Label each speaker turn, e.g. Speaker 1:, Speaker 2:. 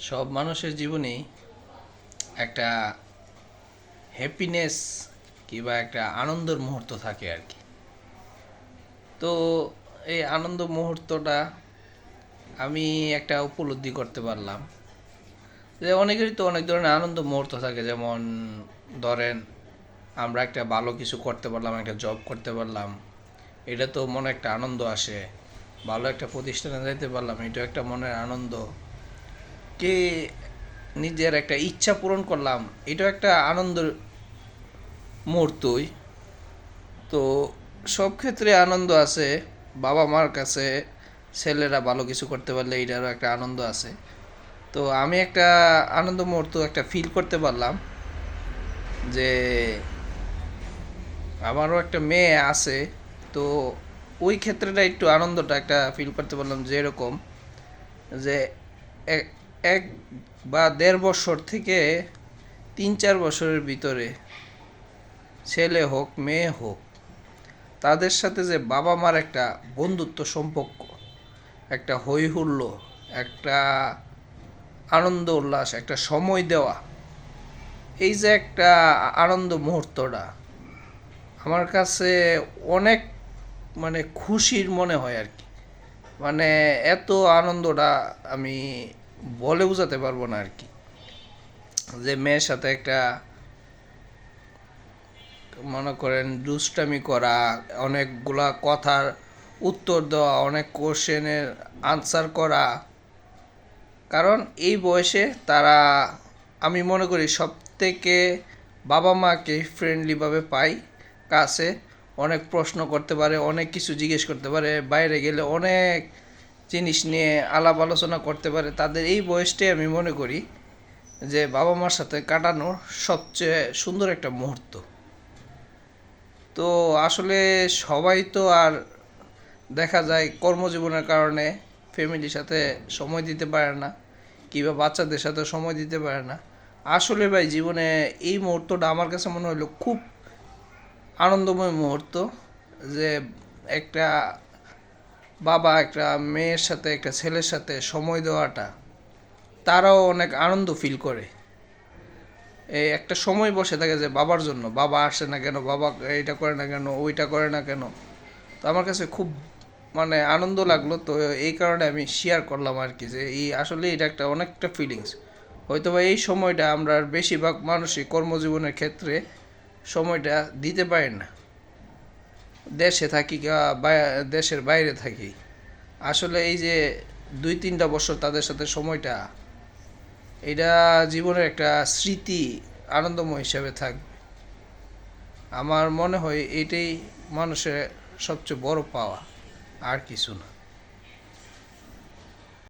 Speaker 1: সব মানুষের জীবনেই একটা হ্যাপিনেস কিংবা একটা আনন্দের মুহূর্ত থাকে আর কি। তো এই আনন্দ মুহূর্তটা আমি একটা উপলব্ধি করতে পারলাম যে অনেকেরই তো অনেক ধরনের আনন্দ মুহূর্ত থাকে। যেমন ধরেন আমরা একটা ভালো কিছু করতে পারলাম, একটা জব করতে পারলাম, এটা তো মনে একটা আনন্দ আসে। ভালো একটা প্রতিষ্ঠানে যাইতে পারলাম, এটাও একটা মনের আনন্দ। কে নিজের একটা ইচ্ছা পূরণ করলাম, এটাও একটা আনন্দের মুহূর্তই। তো সব ক্ষেত্রে আনন্দ আছে। বাবা মার কাছে ছেলেরা ভালো কিছু করতে পারলে এটারও একটা আনন্দ আছে। তো আমি একটা আনন্দ মুহূর্ত একটা ফিল করতে পারলাম যে আমারও একটা মেয়ে আছে। তো ওই ক্ষেত্রেটা একটু আনন্দটা একটা ফিল করতে পারলাম, যে এরকম যে এক এক বা ১.৫ বছর থেকে ৩-৪ বছরের ভিতরে ছেলে হোক মেয়ে হোক, তাদের সাথে যে বাবা মার একটা বন্ধুত্ব সম্পর্ক, একটা হই হুল্লো, একটা আনন্দ উল্লাস, একটা সময় দেওয়া, এই যে একটা আনন্দ মুহূর্তটা আমার কাছে অনেক খুশির মনে হয় আর কি। এত আনন্দটা আমি বলে বোঝাতে পারবো না আর কি। যে মেয়ের সাথে একটা মনে করেন দুষ্টামি করা, অনেকগুলা কথার উত্তর দেওয়া, অনেক কোশ্চেনের আনসার করা। কারণ এই বয়সে তারা, আমি মনে করি সব থেকে বাবা মাকে ফ্রেন্ডলিভাবে পাই কাছে। অনেক প্রশ্ন করতে পারে, অনেক কিছু জিজ্ঞেস করতে পারে, বাইরে গেলে অনেক জিনিস নিয়ে আলাপ আলোচনা করতে পারে। তাদের এই বয়সটাই আমি মনে করি যে বাবা মার সাথে কাটানোর সবচেয়ে সুন্দর একটা মুহূর্ত। তো আসলে সবাই তো আর দেখা যায় কর্মজীবনের কারণে ফ্যামিলির সাথে সময় দিতে পারে না, কিংবা বাচ্চাদের সাথে সময় দিতে পারে না। আসলে ভাই জীবনে এই মুহূর্তটা আমার কাছে মনে হলো খুব আনন্দময় মুহূর্ত। যে একটা বাবা একটা মেয়ের সাথে, একটা ছেলের সাথে সময় দেওয়াটা, তারাও অনেক আনন্দ ফিল করে। এই একটা সময় বসে থাকে যে বাবার জন্য, বাবা আসে না কেন, বাবা এইটা করে না কেন, ওইটা করে না কেন। তো আমার কাছে খুব আনন্দ লাগলো। তো এই কারণে আমি শেয়ার করলাম আর কি, যে এই আসলে এটা একটা অনেকটা ফিলিংস। হয়তো বা এই সময়টা আমরা বেশিরভাগ মানুষই কর্মজীবনের ক্ষেত্রে সময়টা দিতে পারি না, দেশে থাকি বা দেশের বাইরে থাকি। আসলে এই যে ২-৩টা বছর তাদের সাথে সময়টা, এটা জীবনের একটা স্মৃতি, আনন্দময় হিসাবে থাকবে। আমার মনে হয় এটাই মানুষের সবচেয়ে বড় পাওয়া, আর কিছু না।